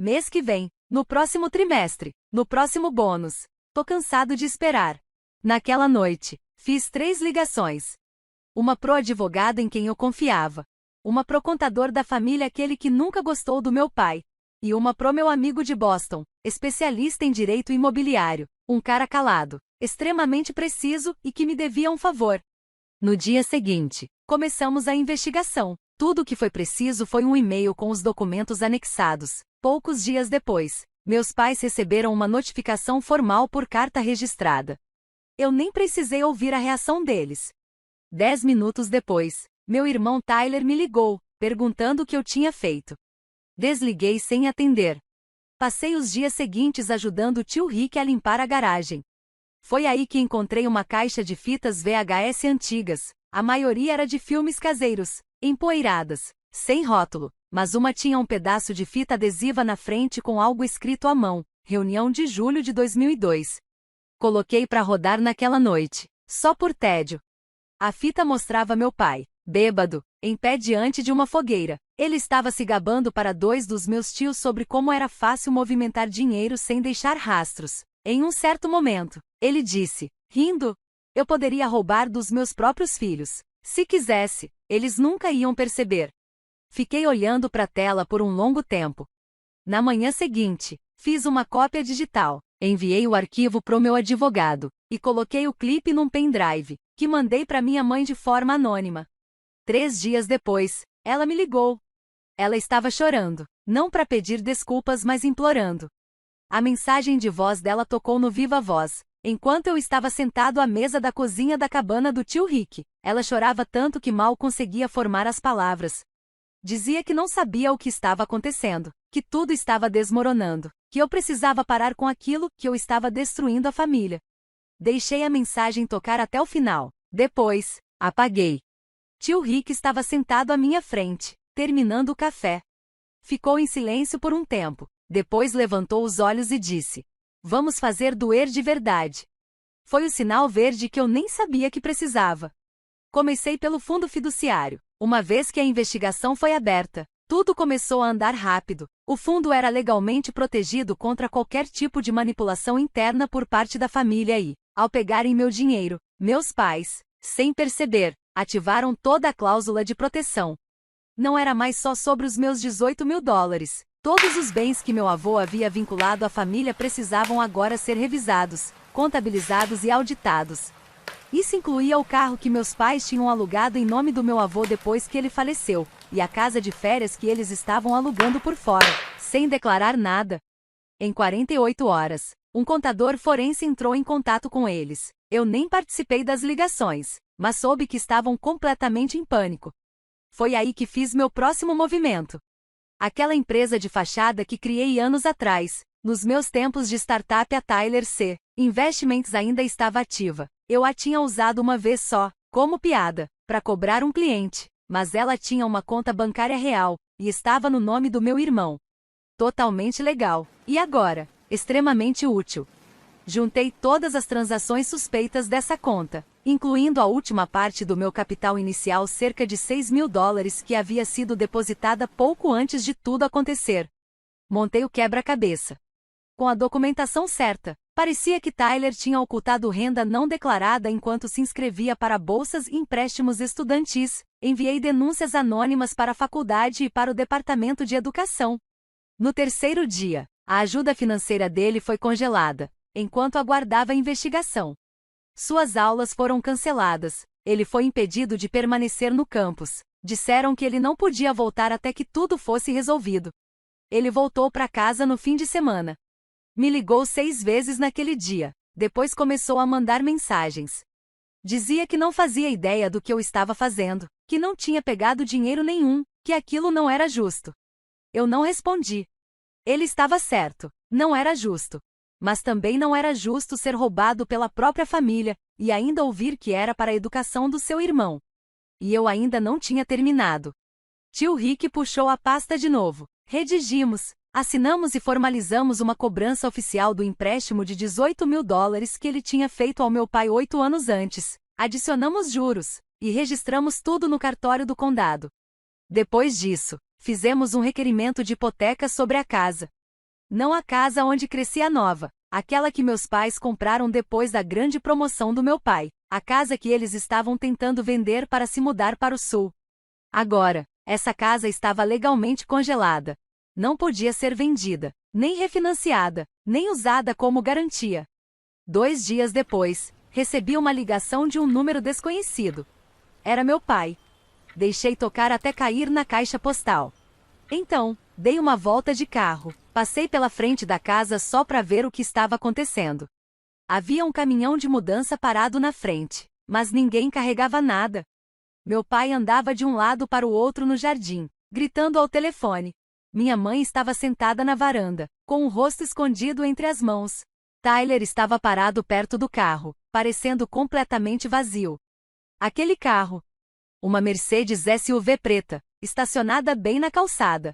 Mês que vem, no próximo trimestre, no próximo bônus. Tô cansado de esperar. Naquela noite, fiz 3 ligações. Uma pro advogado em quem eu confiava. Uma pro contador da família, aquele que nunca gostou do meu pai. E uma pro meu amigo de Boston, especialista em direito imobiliário, um cara calado, extremamente preciso e que me devia um favor. No dia seguinte, começamos a investigação. Tudo o que foi preciso foi um e-mail com os documentos anexados. Poucos dias depois, meus pais receberam uma notificação formal por carta registrada. Eu nem precisei ouvir a reação deles. 10 minutos depois, meu irmão Tyler me ligou, perguntando o que eu tinha feito. Desliguei sem atender. Passei os dias seguintes ajudando o tio Rick a limpar a garagem. Foi aí que encontrei uma caixa de fitas VHS antigas. A maioria era de filmes caseiros, empoeiradas, sem rótulo, mas uma tinha um pedaço de fita adesiva na frente com algo escrito à mão, reunião de julho de 2002. Coloquei para rodar naquela noite, só por tédio. A fita mostrava meu pai, bêbado, em pé diante de uma fogueira. Ele estava se gabando para 2 dos meus tios sobre como era fácil movimentar dinheiro sem deixar rastros. Em um certo momento, ele disse, rindo, eu poderia roubar dos meus próprios filhos. Se quisesse, eles nunca iam perceber. Fiquei olhando para a tela por um longo tempo. Na manhã seguinte, fiz uma cópia digital, enviei o arquivo pro meu advogado, e coloquei o clipe num pendrive, que mandei para minha mãe de forma anônima. 3 dias depois, ela me ligou. Ela estava chorando, não para pedir desculpas, mas implorando. A mensagem de voz dela tocou no viva voz, enquanto eu estava sentado à mesa da cozinha da cabana do tio Rick. Ela chorava tanto que mal conseguia formar as palavras. Dizia que não sabia o que estava acontecendo, que tudo estava desmoronando, que eu precisava parar com aquilo, que eu estava destruindo a família. Deixei a mensagem tocar até o final. Depois, apaguei. Tio Rick estava sentado à minha frente, terminando o café. Ficou em silêncio por um tempo. Depois levantou os olhos e disse: vamos fazer doer de verdade. Foi o sinal verde que eu nem sabia que precisava. Comecei pelo fundo fiduciário. Uma vez que a investigação foi aberta, tudo começou a andar rápido. O fundo era legalmente protegido contra qualquer tipo de manipulação interna por parte da família e, ao pegarem meu dinheiro, meus pais, sem perceber, ativaram toda a cláusula de proteção. Não era mais só sobre os meus 18 mil dólares. Todos os bens que meu avô havia vinculado à família precisavam agora ser revisados, contabilizados e auditados. Isso incluía o carro que meus pais tinham alugado em nome do meu avô depois que ele faleceu, e a casa de férias que eles estavam alugando por fora, sem declarar nada. Em 48 horas, um contador forense entrou em contato com eles. Eu nem participei das ligações, mas soube que estavam completamente em pânico. Foi aí que fiz meu próximo movimento. Aquela empresa de fachada que criei anos atrás, nos meus tempos de startup, a Tyler C. Investments ainda estava ativa. Eu a tinha usado uma vez só, como piada, para cobrar um cliente, mas ela tinha uma conta bancária real, e estava no nome do meu irmão. Totalmente legal. E agora, extremamente útil. Juntei todas as transações suspeitas dessa conta, incluindo a última parte do meu capital inicial, cerca de 6 mil dólares que havia sido depositada pouco antes de tudo acontecer. Montei o quebra-cabeça. Com a documentação certa, parecia que Tyler tinha ocultado renda não declarada enquanto se inscrevia para bolsas e empréstimos estudantis. Enviei denúncias anônimas para a faculdade e para o departamento de educação. No terceiro dia, a ajuda financeira dele foi congelada, enquanto aguardava a investigação. Suas aulas foram canceladas. Ele foi impedido de permanecer no campus. Disseram que ele não podia voltar até que tudo fosse resolvido. Ele voltou para casa no fim de semana. Me ligou 6 vezes naquele dia. Depois começou a mandar mensagens. Dizia que não fazia ideia do que eu estava fazendo, que não tinha pegado dinheiro nenhum, que aquilo não era justo. Eu não respondi. Ele estava certo, não era justo. Mas também não era justo ser roubado pela própria família, e ainda ouvir que era para a educação do seu irmão. E eu ainda não tinha terminado. Tio Rick puxou a pasta de novo. Redigimos, assinamos e formalizamos uma cobrança oficial do empréstimo de 18 mil dólares que ele tinha feito ao meu pai 8 anos antes. Adicionamos juros, e registramos tudo no cartório do condado. Depois disso, fizemos um requerimento de hipoteca sobre a casa. Não a casa onde crescia nova, aquela que meus pais compraram depois da grande promoção do meu pai, a casa que eles estavam tentando vender para se mudar para o sul. Agora, essa casa estava legalmente congelada. Não podia ser vendida, nem refinanciada, nem usada como garantia. 2 dias depois, recebi uma ligação de um número desconhecido. Era meu pai. Deixei tocar até cair na caixa postal. Então, dei uma volta de carro, passei pela frente da casa só para ver o que estava acontecendo. Havia um caminhão de mudança parado na frente, mas ninguém carregava nada. Meu pai andava de um lado para o outro no jardim, gritando ao telefone. Minha mãe estava sentada na varanda, com o rosto escondido entre as mãos. Tyler estava parado perto do carro, parecendo completamente vazio. Aquele carro, uma Mercedes SUV preta, estacionada bem na calçada.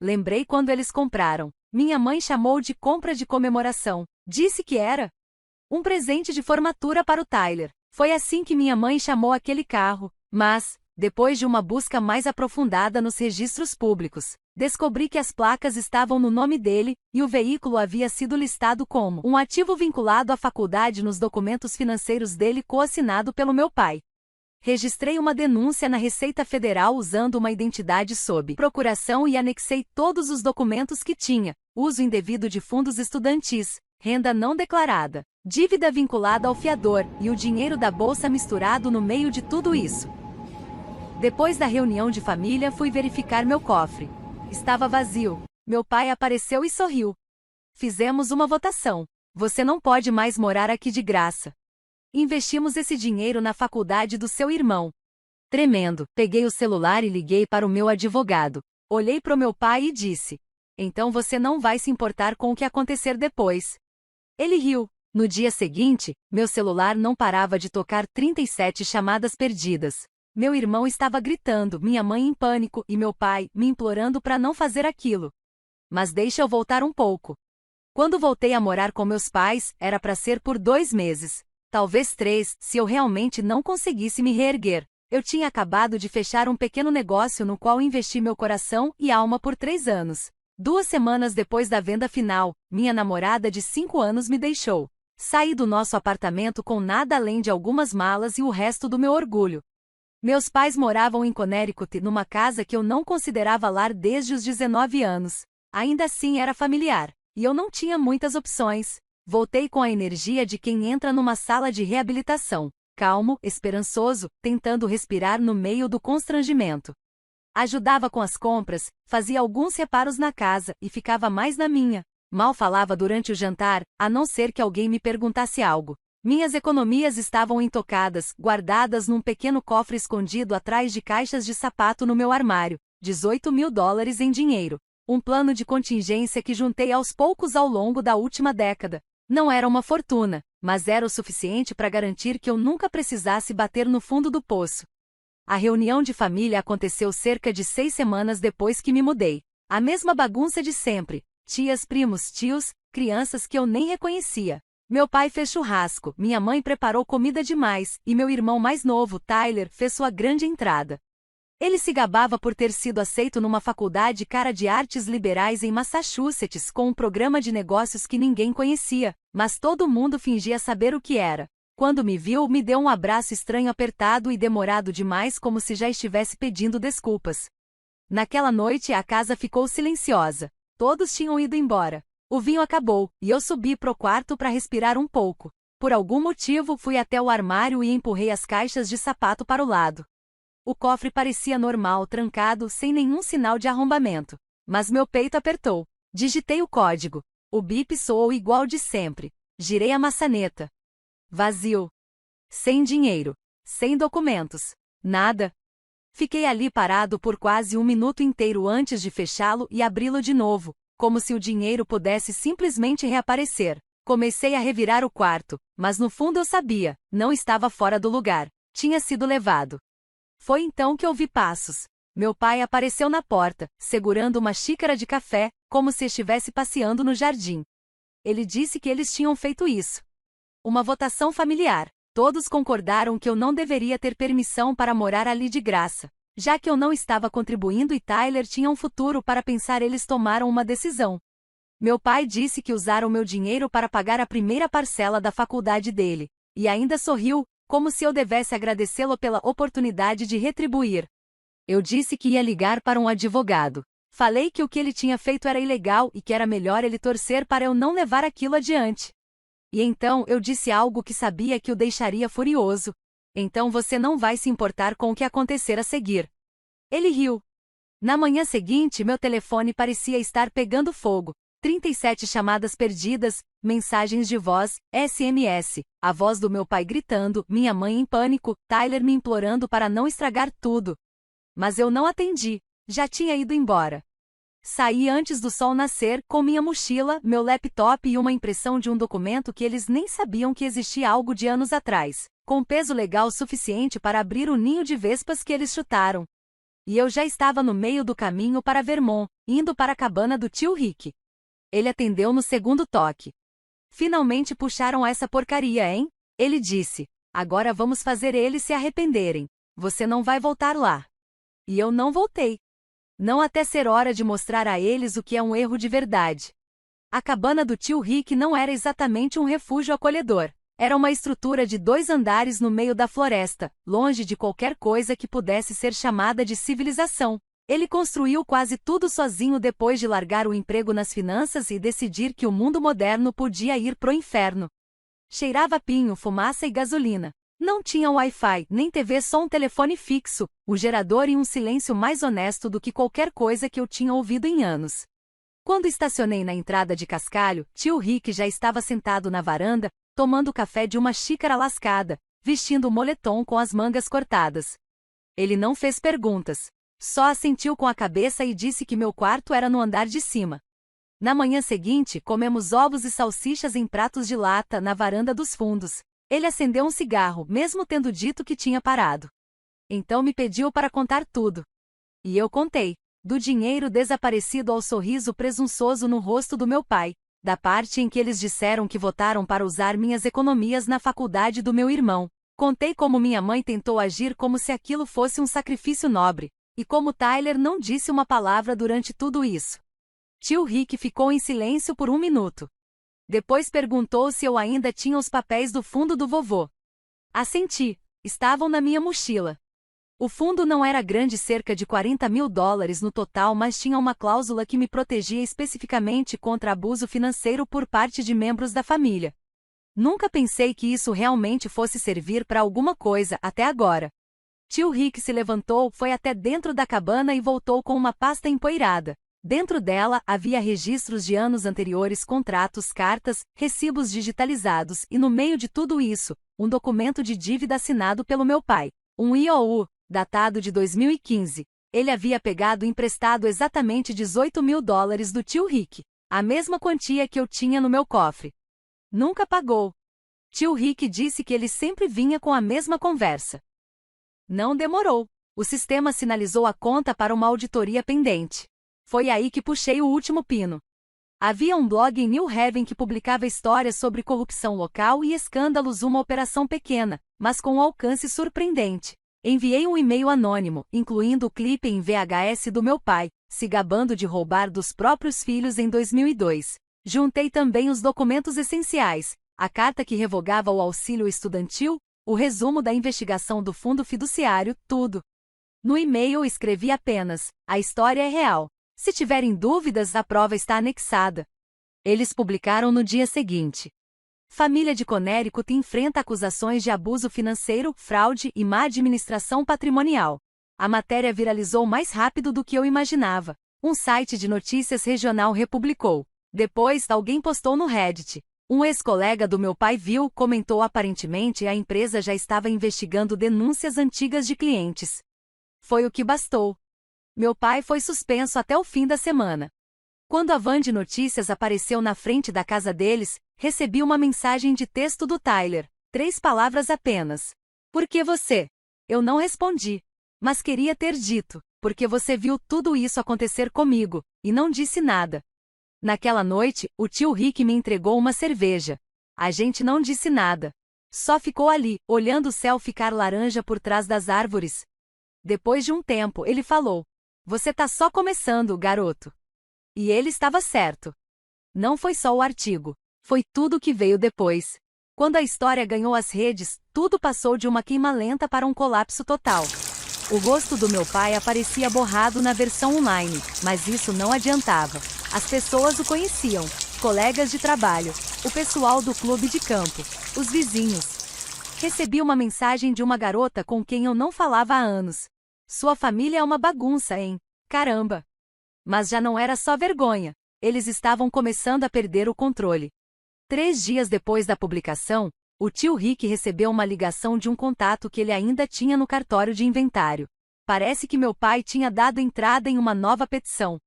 Lembrei quando eles compraram. Minha mãe chamou de compra de comemoração. Disse que era um presente de formatura para o Tyler. Foi assim que minha mãe chamou aquele carro, mas, depois de uma busca mais aprofundada nos registros públicos, descobri que as placas estavam no nome dele, e o veículo havia sido listado como um ativo vinculado à faculdade nos documentos financeiros dele coassinado pelo meu pai. Registrei uma denúncia na Receita Federal usando uma identidade sob procuração e anexei todos os documentos que tinha: uso indevido de fundos estudantis, renda não declarada, dívida vinculada ao fiador e o dinheiro da bolsa misturado no meio de tudo isso. Depois da reunião de família, fui verificar meu cofre. Estava vazio. Meu pai apareceu e sorriu. Fizemos uma votação. Você não pode mais morar aqui de graça. Investimos esse dinheiro na faculdade do seu irmão. Tremendo, peguei o celular e liguei para o meu advogado. Olhei para o meu pai e disse: então você não vai se importar com o que acontecer depois. Ele riu. No dia seguinte, meu celular não parava de tocar 37 chamadas perdidas. Meu irmão estava gritando, minha mãe em pânico e meu pai me implorando para não fazer aquilo. Mas deixa eu voltar um pouco. Quando voltei a morar com meus pais, era para ser por 2 meses. Talvez 3, se eu realmente não conseguisse me reerguer. Eu tinha acabado de fechar um pequeno negócio no qual investi meu coração e alma por 3 anos. 2 semanas depois da venda final, minha namorada de 5 anos me deixou. Saí do nosso apartamento com nada além de algumas malas e o resto do meu orgulho. Meus pais moravam em Connecticut numa casa que eu não considerava lar desde os 19 anos. Ainda assim era familiar, e eu não tinha muitas opções. Voltei com a energia de quem entra numa sala de reabilitação, calmo, esperançoso, tentando respirar no meio do constrangimento. Ajudava com as compras, fazia alguns reparos na casa e ficava mais na minha. Mal falava durante o jantar, a não ser que alguém me perguntasse algo. Minhas economias estavam intocadas, guardadas num pequeno cofre escondido atrás de caixas de sapato no meu armário. $18.000 em dinheiro. Um plano de contingência que juntei aos poucos ao longo da última década. Não era uma fortuna, mas era o suficiente para garantir que eu nunca precisasse bater no fundo do poço. A reunião de família aconteceu cerca de 6 semanas depois que me mudei. A mesma bagunça de sempre. Tias, primos, tios, crianças que eu nem reconhecia. Meu pai fez churrasco, minha mãe preparou comida demais, e meu irmão mais novo, Tyler, fez sua grande entrada. Ele se gabava por ter sido aceito numa faculdade cara de artes liberais em Massachusetts com um programa de negócios que ninguém conhecia, mas todo mundo fingia saber o que era. Quando me viu, me deu um abraço estranho apertado e demorado demais, como se já estivesse pedindo desculpas. Naquela noite a casa ficou silenciosa. Todos tinham ido embora. O vinho acabou, e eu subi pro quarto para respirar um pouco. Por algum motivo fui até o armário e empurrei as caixas de sapato para o lado. O cofre parecia normal, trancado, sem nenhum sinal de arrombamento. Mas meu peito apertou. Digitei o código. O bip soou igual de sempre. Girei a maçaneta. Vazio. Sem dinheiro. Sem documentos. Nada. Fiquei ali parado por quase 1 minuto inteiro antes de fechá-lo e abri-lo de novo, como se o dinheiro pudesse simplesmente reaparecer. Comecei a revirar o quarto, mas no fundo eu sabia, não estava fora do lugar. Tinha sido levado. Foi então que ouvi passos. Meu pai apareceu na porta, segurando uma xícara de café, como se estivesse passeando no jardim. Ele disse que eles tinham feito isso. Uma votação familiar. Todos concordaram que eu não deveria ter permissão para morar ali de graça. Já que eu não estava contribuindo e Tyler tinha um futuro para pensar, eles tomaram uma decisão. Meu pai disse que usaram meu dinheiro para pagar a primeira parcela da faculdade dele, e ainda sorriu, como se eu devesse agradecê-lo pela oportunidade de retribuir. Eu disse que ia ligar para um advogado. Falei que o que ele tinha feito era ilegal e que era melhor ele torcer para eu não levar aquilo adiante. E então eu disse algo que sabia que o deixaria furioso. Então você não vai se importar com o que acontecer a seguir. Ele riu. Na manhã seguinte, meu telefone parecia estar pegando fogo. 37 chamadas perdidas, mensagens de voz, SMS, a voz do meu pai gritando, minha mãe em pânico, Tyler me implorando para não estragar tudo. Mas eu não atendi. Já tinha ido embora. Saí antes do sol nascer, com minha mochila, meu laptop e uma impressão de um documento que eles nem sabiam que existia algo de anos atrás, com peso legal suficiente para abrir o ninho de vespas que eles chutaram. E eu já estava no meio do caminho para Vermont, indo para a cabana do tio Rick. Ele atendeu no segundo toque. Finalmente puxaram essa porcaria, hein? Ele disse. Agora vamos fazer eles se arrependerem. Você não vai voltar lá. E eu não voltei. Não até ser hora de mostrar a eles o que é um erro de verdade. A cabana do tio Rick não era exatamente um refúgio acolhedor. Era uma estrutura de 2 andares no meio da floresta, longe de qualquer coisa que pudesse ser chamada de civilização. Ele construiu quase tudo sozinho depois de largar o emprego nas finanças e decidir que o mundo moderno podia ir pro inferno. Cheirava pinho, fumaça e gasolina. Não tinha Wi-Fi, nem TV, só um telefone fixo, o gerador e um silêncio mais honesto do que qualquer coisa que eu tinha ouvido em anos. Quando estacionei na entrada de Cascalho, tio Rick já estava sentado na varanda, tomando café de uma xícara lascada, vestindo o moletom com as mangas cortadas. Ele não fez perguntas. Só assentiu com a cabeça e disse que meu quarto era no andar de cima. Na manhã seguinte, comemos ovos e salsichas em pratos de lata na varanda dos fundos. Ele acendeu um cigarro, mesmo tendo dito que tinha parado. Então me pediu para contar tudo. E eu contei. Do dinheiro desaparecido ao sorriso presunçoso no rosto do meu pai, da parte em que eles disseram que votaram para usar minhas economias na faculdade do meu irmão. Contei como minha mãe tentou agir como se aquilo fosse um sacrifício nobre, e como Tyler não disse uma palavra durante tudo isso. Tio Rick ficou em silêncio por 1 minuto. Depois perguntou se eu ainda tinha os papéis do fundo do vovô. Assenti. Estavam na minha mochila. O fundo não era grande, cerca de $40.000 no total, mas tinha uma cláusula que me protegia especificamente contra abuso financeiro por parte de membros da família. Nunca pensei que isso realmente fosse servir para alguma coisa até agora. Tio Rick se levantou, foi até dentro da cabana e voltou com uma pasta empoeirada. Dentro dela havia registros de anos anteriores, contratos, cartas, recibos digitalizados e, no meio de tudo isso, um documento de dívida assinado pelo meu pai, um IOU, datado de 2015. Ele havia pegado emprestado exatamente $18.000 do tio Rick, a mesma quantia que eu tinha no meu cofre. Nunca pagou. Tio Rick disse que ele sempre vinha com a mesma conversa. Não demorou. O sistema sinalizou a conta para uma auditoria pendente. Foi aí que puxei o último pino. Havia um blog em New Haven que publicava histórias sobre corrupção local e escândalos, uma operação pequena, mas com um alcance surpreendente. Enviei um e-mail anônimo, incluindo o clipe em VHS do meu pai, se gabando de roubar dos próprios filhos em 2002. Juntei também os documentos essenciais, a carta que revogava o auxílio estudantil, o resumo da investigação do fundo fiduciário, tudo. No e-mail escrevi apenas: a história é real. Se tiverem dúvidas, a prova está anexada. Eles publicaram no dia seguinte. Família de Connecticut enfrenta acusações de abuso financeiro, fraude e má administração patrimonial. A matéria viralizou mais rápido do que eu imaginava. Um site de notícias regional republicou. Depois, alguém postou no Reddit. Um ex-colega do meu pai viu, comentou, aparentemente a empresa já estava investigando denúncias antigas de clientes. Foi o que bastou. Meu pai foi suspenso até o fim da semana. Quando a van de notícias apareceu na frente da casa deles, recebi uma mensagem de texto do Tyler. 3 palavras apenas. Por que você? Eu não respondi. Mas queria ter dito, porque você viu tudo isso acontecer comigo, e não disse nada. Naquela noite, o tio Rick me entregou uma cerveja. A gente não disse nada. Só ficou ali, olhando o céu ficar laranja por trás das árvores. Depois de um tempo, ele falou: "Você tá só começando, garoto." E ele estava certo. Não foi só o artigo. Foi tudo o que veio depois. Quando a história ganhou as redes, tudo passou de uma queima lenta para um colapso total. O rosto do meu pai aparecia borrado na versão online, mas isso não adiantava. As pessoas o conheciam, colegas de trabalho, o pessoal do clube de campo, os vizinhos. Recebi uma mensagem de uma garota com quem eu não falava há anos. Sua família é uma bagunça, hein? Caramba! Mas já não era só vergonha. Eles estavam começando a perder o controle. 3 dias depois da publicação, o tio Rick recebeu uma ligação de um contato que ele ainda tinha no cartório de inventário. Parece que meu pai tinha dado entrada em uma nova petição.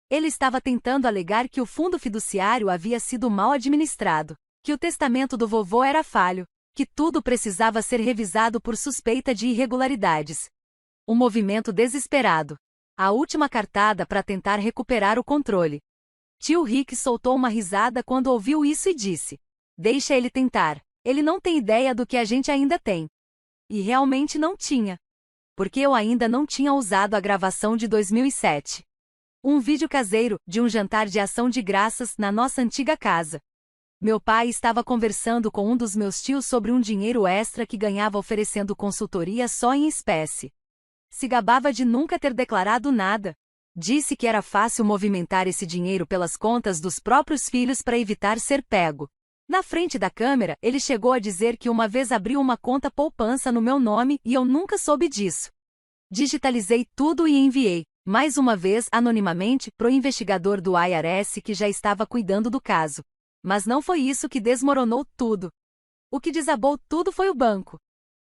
Ele estava tentando alegar que o fundo fiduciário havia sido mal administrado, que o testamento do vovô era falho, que tudo precisava ser revisado por suspeita de irregularidades. Um movimento desesperado. A última cartada para tentar recuperar o controle. Tio Rick soltou uma risada quando ouviu isso e disse: "Deixa ele tentar. Ele não tem ideia do que a gente ainda tem." E realmente não tinha. Porque eu ainda não tinha usado a gravação de 2007. Um vídeo caseiro, de um jantar de ação de graças, na nossa antiga casa. Meu pai estava conversando com um dos meus tios sobre um dinheiro extra que ganhava oferecendo consultoria só em espécie. Se gabava de nunca ter declarado nada. Disse que era fácil movimentar esse dinheiro pelas contas dos próprios filhos para evitar ser pego. Na frente da câmera, ele chegou a dizer que uma vez abriu uma conta poupança no meu nome e eu nunca soube disso. Digitalizei tudo e enviei, mais uma vez anonimamente, pro investigador do IRS que já estava cuidando do caso. Mas não foi isso que desmoronou tudo. O que desabou tudo foi o banco.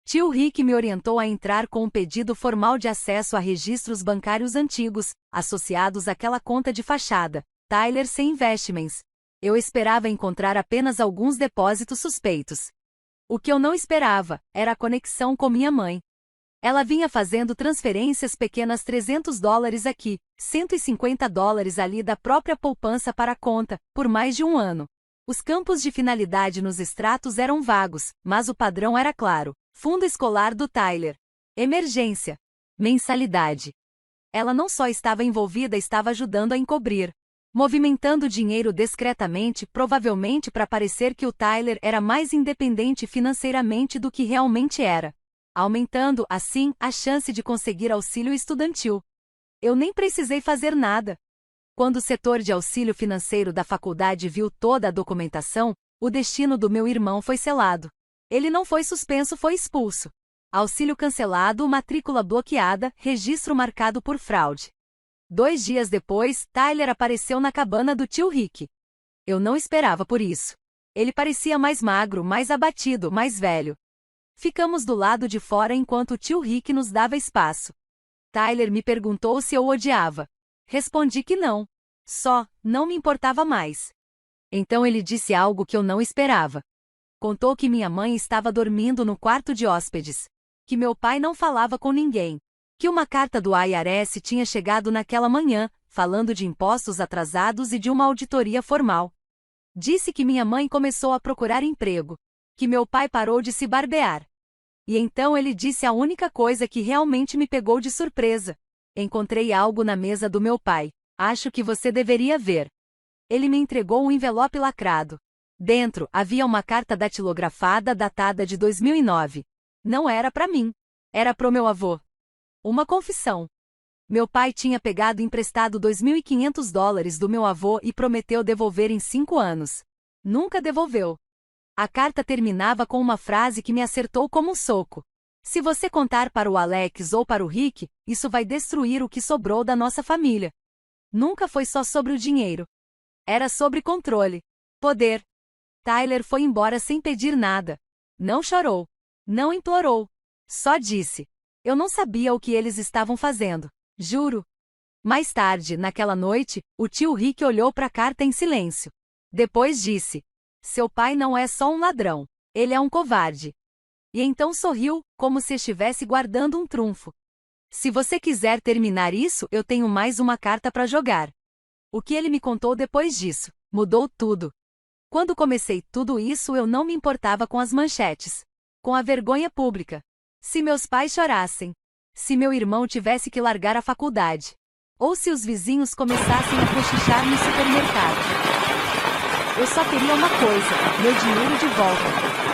Tio Rick me orientou a entrar com um pedido formal de acesso a registros bancários antigos, associados àquela conta de fachada, Tyler C. Investments. Eu esperava encontrar apenas alguns depósitos suspeitos. O que eu não esperava era a conexão com minha mãe. Ela vinha fazendo transferências pequenas $300 aqui, $150 ali da própria poupança para a conta, por mais de um ano. Os campos de finalidade nos extratos eram vagos, mas o padrão era claro. Fundo escolar do Tyler. Emergência. Mensalidade. Ela não só estava envolvida, estava ajudando a encobrir. Movimentando dinheiro discretamente, provavelmente para parecer que o Tyler era mais independente financeiramente do que realmente era. Aumentando, assim, a chance de conseguir auxílio estudantil. Eu nem precisei fazer nada. Quando o setor de auxílio financeiro da faculdade viu toda a documentação, o destino do meu irmão foi selado. Ele não foi suspenso, foi expulso. Auxílio cancelado, matrícula bloqueada, registro marcado por fraude. 2 dias depois, Tyler apareceu na cabana do tio Rick. Eu não esperava por isso. Ele parecia mais magro, mais abatido, mais velho. Ficamos do lado de fora enquanto o tio Rick nos dava espaço. Tyler me perguntou se eu o odiava. Respondi que não. Só, não me importava mais. Então ele disse algo que eu não esperava. Contou que minha mãe estava dormindo no quarto de hóspedes. Que meu pai não falava com ninguém. Que uma carta do IRS tinha chegado naquela manhã, falando de impostos atrasados e de uma auditoria formal. Disse que minha mãe começou a procurar emprego. Que meu pai parou de se barbear. E então ele disse a única coisa que realmente me pegou de surpresa. Encontrei algo na mesa do meu pai. Acho que você deveria ver. Ele me entregou um envelope lacrado. Dentro, havia uma carta datilografada datada de 2009. Não era para mim. Era pro meu avô. Uma confissão. Meu pai tinha pegado emprestado $2.500 do meu avô e prometeu devolver em 5 anos. Nunca devolveu. A carta terminava com uma frase que me acertou como um soco. Se você contar para o Alex ou para o Rick, isso vai destruir o que sobrou da nossa família. Nunca foi só sobre o dinheiro. Era sobre controle. Poder. Tyler foi embora sem pedir nada. Não chorou. Não implorou. Só disse. Eu não sabia o que eles estavam fazendo. Juro. Mais tarde, naquela noite, o tio Rick olhou para a carta em silêncio. Depois disse. Seu pai não é só um ladrão. Ele é um covarde. E então sorriu, como se estivesse guardando um trunfo. Se você quiser terminar isso, eu tenho mais uma carta para jogar. O que ele me contou depois disso mudou tudo. Quando comecei tudo isso, eu não me importava com as manchetes. Com a vergonha pública. Se meus pais chorassem. Se meu irmão tivesse que largar a faculdade. Ou se os vizinhos começassem a cochichar no supermercado. Eu só queria uma coisa, meu dinheiro de volta.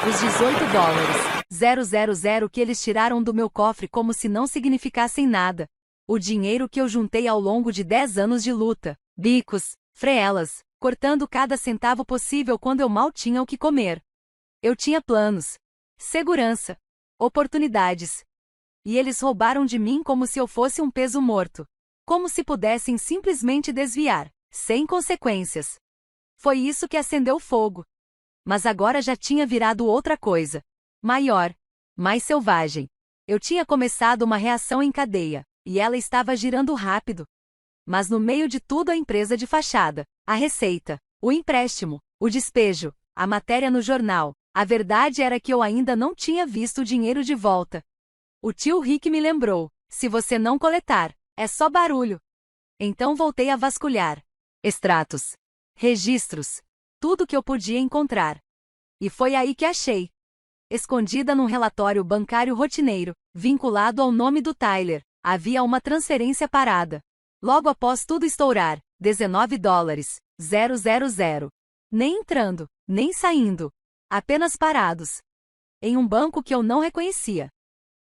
Os 18 dólares, 000 que eles tiraram do meu cofre como se não significassem nada. O dinheiro que eu juntei ao longo de 10 anos de luta, bicos, freelas, cortando cada centavo possível quando eu mal tinha o que comer. Eu tinha planos, segurança, oportunidades. E eles roubaram de mim como se eu fosse um peso morto. Como se pudessem simplesmente desviar, sem consequências. Foi isso que acendeu o fogo. Mas agora já tinha virado outra coisa. Maior, mais selvagem. Eu tinha começado uma reação em cadeia, e ela estava girando rápido. Mas no meio de tudo a empresa de fachada, a receita, o empréstimo, o despejo, a matéria no jornal, a verdade era que eu ainda não tinha visto o dinheiro de volta. O tio Rick me lembrou, se você não coletar, é só barulho. Então voltei a vasculhar. Extratos. Registros. Tudo que eu podia encontrar. E foi aí que achei. Escondida num relatório bancário rotineiro, vinculado ao nome do Tyler, havia uma transferência parada. Logo após tudo estourar, 19 dólares, 000. Nem entrando, nem saindo. Apenas parados. Em um banco que eu não reconhecia.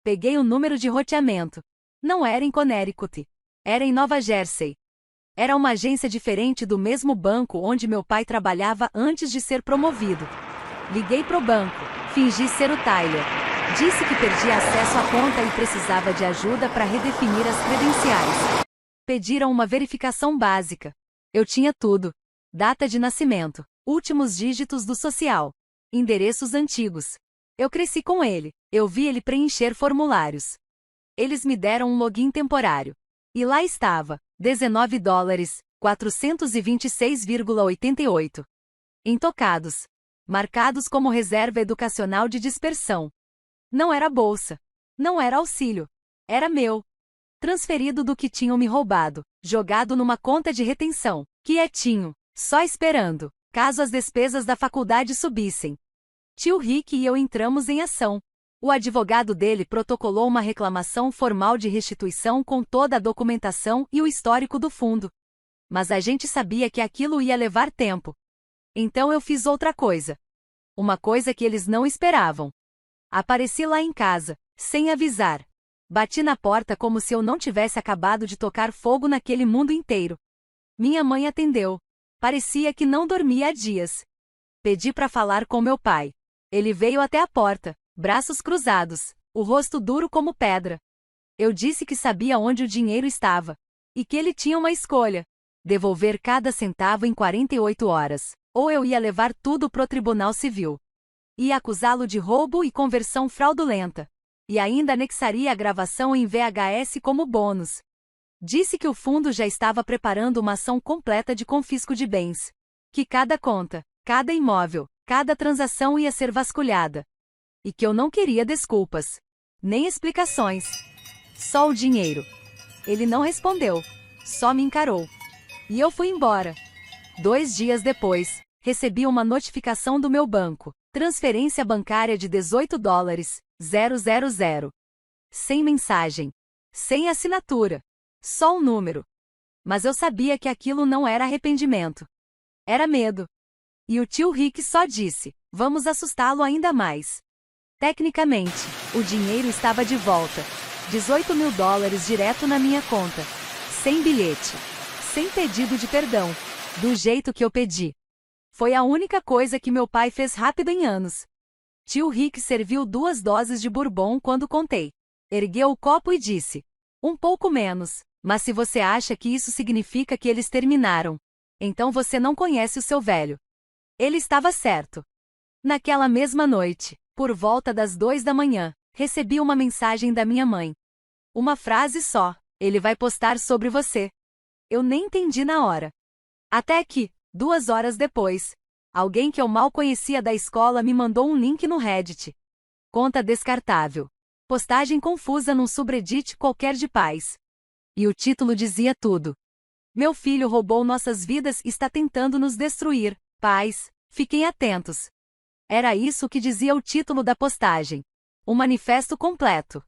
Peguei o número de roteamento. Não era em Connecticut. Era em Nova Jersey. Era uma agência diferente do mesmo banco onde meu pai trabalhava antes de ser promovido. Liguei pro banco, fingi ser o Tyler. Disse que perdia acesso à conta e precisava de ajuda para redefinir as credenciais. Pediram uma verificação básica. Eu tinha tudo. Data de nascimento, últimos dígitos do social, endereços antigos. Eu cresci com ele, eu vi ele preencher formulários. Eles me deram um login temporário. E lá estava, 19 dólares, 426,88. Intocados. Marcados como reserva educacional de dispersão. Não era bolsa. Não era auxílio. Era meu. Transferido do que tinham me roubado, jogado numa conta de retenção, quietinho, só esperando, caso as despesas da faculdade subissem. Tio Rick e eu entramos em ação. O advogado dele protocolou uma reclamação formal de restituição com toda a documentação e o histórico do fundo. Mas a gente sabia que aquilo ia levar tempo. Então eu fiz outra coisa. Uma coisa que eles não esperavam. Apareci lá em casa, sem avisar. Bati na porta como se eu não tivesse acabado de tocar fogo naquele mundo inteiro. Minha mãe atendeu. Parecia que não dormia há dias. Pedi para falar com meu pai. Ele veio até a porta, braços cruzados, o rosto duro como pedra. Eu disse que sabia onde o dinheiro estava. E que ele tinha uma escolha. Devolver cada centavo em 48 horas. Ou eu ia levar tudo pro tribunal civil. Ia acusá-lo de roubo e conversão fraudulenta. E ainda anexaria a gravação em VHS como bônus. Disse que o fundo já estava preparando uma ação completa de confisco de bens. Que cada conta, cada imóvel, cada transação ia ser vasculhada. E que eu não queria desculpas. Nem explicações. Só o dinheiro. Ele não respondeu. Só me encarou. E eu fui embora. 2 dias depois, recebi uma notificação do meu banco. Transferência bancária de 18 dólares, 000. Sem mensagem. Sem assinatura. Só um número. Mas eu sabia que aquilo não era arrependimento. Era medo. E o tio Rick só disse, vamos assustá-lo ainda mais. Tecnicamente, o dinheiro estava de volta. 18 mil dólares direto na minha conta. Sem bilhete. Sem pedido de perdão. Do jeito que eu pedi. Foi a única coisa que meu pai fez rápido em anos. Tio Rick serviu 2 doses de bourbon quando contei. Ergueu o copo e disse, um pouco menos, mas se você acha que isso significa que eles terminaram, então você não conhece o seu velho. Ele estava certo. Naquela mesma noite, por volta das 2 da manhã, recebi uma mensagem da minha mãe. Uma frase só, ele vai postar sobre você. Eu nem entendi na hora. Até que, 2 horas depois, alguém que eu mal conhecia da escola me mandou um link no Reddit. Conta descartável. Postagem confusa num subreddit qualquer de pais. E o título dizia tudo. Meu filho roubou nossas vidas e está tentando nos destruir. Pais, fiquem atentos. Era isso que dizia o título da postagem. Um manifesto completo.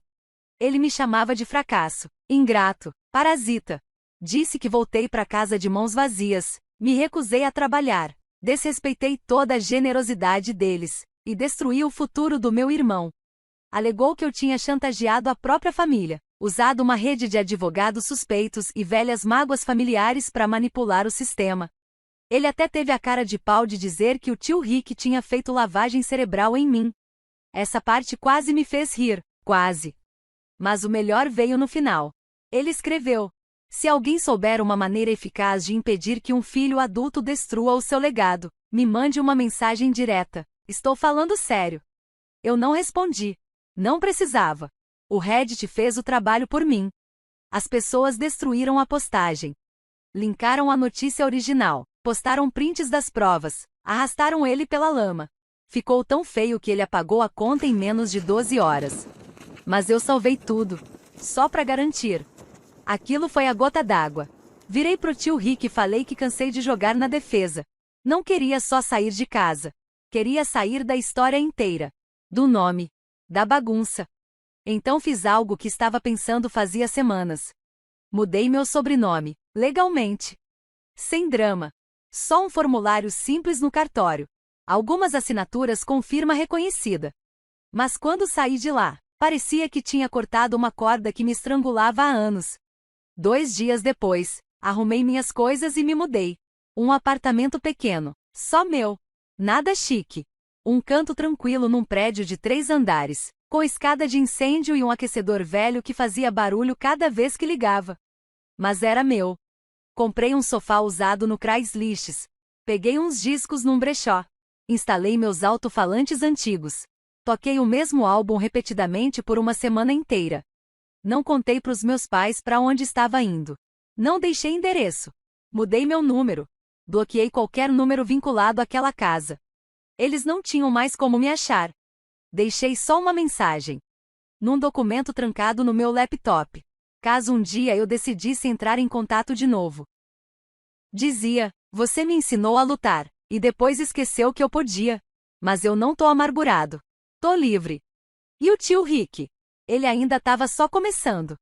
Ele me chamava de fracasso, ingrato, parasita. Disse que voltei para casa de mãos vazias, me recusei a trabalhar. Desrespeitei toda a generosidade deles e destruí o futuro do meu irmão. Alegou que eu tinha chantageado a própria família, usado uma rede de advogados suspeitos e velhas mágoas familiares para manipular o sistema. Ele até teve a cara de pau de dizer que o tio Rick tinha feito lavagem cerebral em mim. Essa parte quase me fez rir, quase. Mas o melhor veio no final. Ele escreveu: se alguém souber uma maneira eficaz de impedir que um filho adulto destrua o seu legado, me mande uma mensagem direta. Estou falando sério. Eu não respondi. Não precisava. O Reddit fez o trabalho por mim. As pessoas destruíram a postagem. Linkaram a notícia original, postaram prints das provas, arrastaram ele pela lama. Ficou tão feio que ele apagou a conta em menos de 12 horas. Mas eu salvei tudo. Só para garantir. Aquilo foi a gota d'água. Virei pro tio Rick e falei que cansei de jogar na defesa. Não queria só sair de casa. Queria sair da história inteira. Do nome. Da bagunça. Então fiz algo que estava pensando fazia semanas. Mudei meu sobrenome, legalmente. Sem drama. Só um formulário simples no cartório. Algumas assinaturas com firma reconhecida. Mas quando saí de lá, parecia que tinha cortado uma corda que me estrangulava há anos. 2 dias depois, arrumei minhas coisas e me mudei. Um apartamento pequeno, só meu. Nada chique. Um canto tranquilo num prédio de 3 andares, com escada de incêndio e um aquecedor velho que fazia barulho cada vez que ligava. Mas era meu. Comprei um sofá usado no Craigslist. Peguei uns discos num brechó. Instalei meus alto-falantes antigos. Toquei o mesmo álbum repetidamente por uma semana inteira. Não contei pros meus pais para onde estava indo. Não deixei endereço. Mudei meu número. Bloqueei qualquer número vinculado àquela casa. Eles não tinham mais como me achar. Deixei só uma mensagem. Num documento trancado no meu laptop. Caso um dia eu decidisse entrar em contato de novo. Dizia: você me ensinou a lutar, e depois esqueceu que eu podia. Mas eu não tô amargurado. Tô livre. E o tio Rick? Ele ainda estava só começando.